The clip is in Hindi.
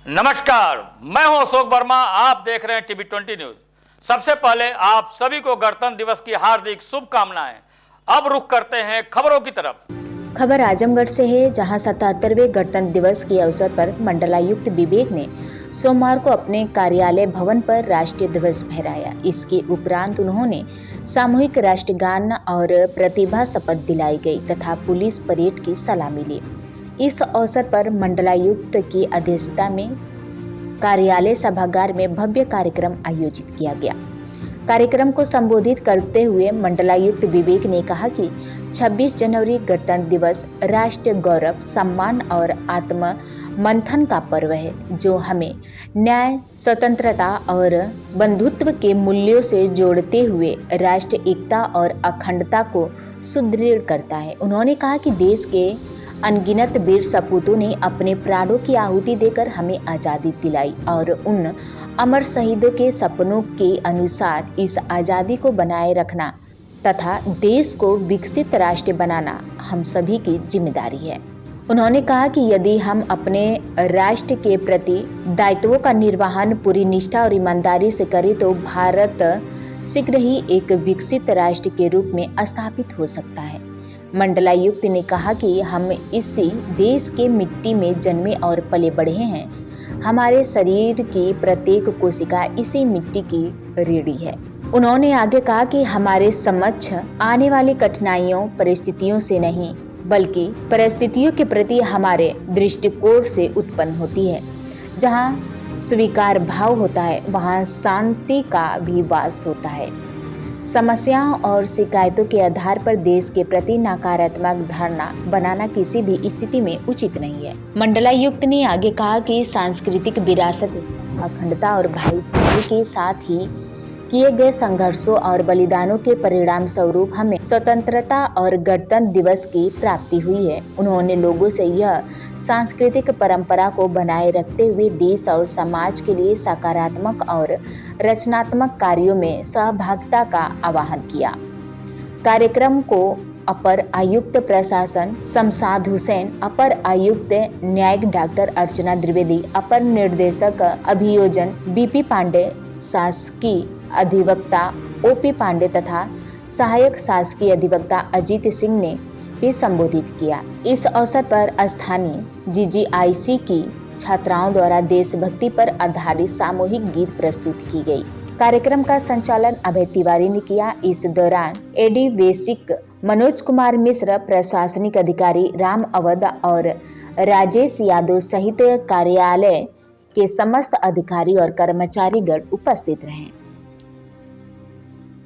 नमस्कार, मैं हूं अशोक वर्मा। आप देख रहे हैं टीवी 20 न्यूज। सबसे पहले आप सभी को गणतंत्र दिवस की हार्दिक शुभकामनाएं। अब रुख करते हैं खबरों की तरफ। खबर आजमगढ़ से है, जहां 77वें गणतंत्र दिवस के अवसर पर मंडलायुक्त विवेक ने सोमवार को अपने कार्यालय भवन पर राष्ट्रीय ध्वज फहराया। इसके उपरांत उन्होंने सामूहिक राष्ट्रगान और प्रतिभा शपथ दिलाई गई तथा पुलिस परेड की सलामी ली। इस अवसर पर मंडलायुक्त की अध्यक्षता में कार्यालय सभागार में भव्य कार्यक्रम आयोजित किया गया। कार्यक्रम को संबोधित करते हुए मंडलायुक्त विवेक ने कहा कि 26 जनवरी गणतंत्र दिवस राष्ट्रीय गौरव, सम्मान और आत्म मंथन का पर्व है, जो हमें न्याय, स्वतंत्रता और बंधुत्व के मूल्यों से जोड़ते हुए राष्ट्रीय एकता और अखंडता को सुदृढ़ करता है। उन्होंने कहा कि देश के अनगिनत वीर सपूतों ने अपने प्राणों की आहुति देकर हमें आज़ादी दिलाई और उन अमर शहीदों के सपनों के अनुसार इस आज़ादी को बनाए रखना तथा देश को विकसित राष्ट्र बनाना हम सभी की जिम्मेदारी है। उन्होंने कहा कि यदि हम अपने राष्ट्र के प्रति दायित्वों का निर्वहन पूरी निष्ठा और ईमानदारी से करें तो भारत शीघ्र ही एक विकसित राष्ट्र के रूप में स्थापित हो सकता है। मंडलायुक्त ने कहा कि हम इसी देश के मिट्टी में जन्मे और पले बढ़े हैं। हमारे शरीर की प्रत्येक कोशिका इसी मिट्टी की रीढ़ है। उन्होंने आगे कहा कि हमारे समक्ष आने वाली कठिनाइयों परिस्थितियों से नहीं, बल्कि परिस्थितियों के प्रति हमारे दृष्टिकोण से उत्पन्न होती है। जहाँ स्वीकार भाव होता है, वहाँ शांति का भी वास होता है। समस्याओं और शिकायतों के आधार पर देश के प्रति नकारात्मक धारणा बनाना किसी भी स्थिति में उचित नहीं है। मंडलायुक्त ने आगे कहा कि सांस्कृतिक विरासत, अखंडता और भाईचारे के साथ ही किए गए संघर्षों और बलिदानों के परिणाम स्वरूप हमें स्वतंत्रता और गणतंत्र दिवस की प्राप्ति हुई है। उन्होंने लोगों से यह सांस्कृतिक परंपरा को बनाए रखते हुए देश और समाज के लिए सकारात्मक और रचनात्मक कार्यों में सहभागिता का आह्वान किया। कार्यक्रम को अपर आयुक्त प्रशासन शमशाद हुसैन, अपर आयुक्त न्यायिक डॉक्टर अर्चना द्विवेदी, अपर निर्देशक अभियोजन बीपी पांडे, शासकीय अधिवक्ता ओपी पांडे तथा सहायक शासकीय अधिवक्ता अजीत सिंह ने भी संबोधित किया। इस अवसर पर स्थानीय जीजीआईसी की छात्राओं द्वारा देशभक्ति पर आधारित सामूहिक गीत प्रस्तुत की गई। कार्यक्रम का संचालन अभय तिवारी ने किया। इस दौरान एडी बेसिक मनोज कुमार मिश्र, प्रशासनिक अधिकारी राम अवध और राजेश यादव सहित कार्यालय के समस्त अधिकारी और कर्मचारीगण उपस्थित रहे।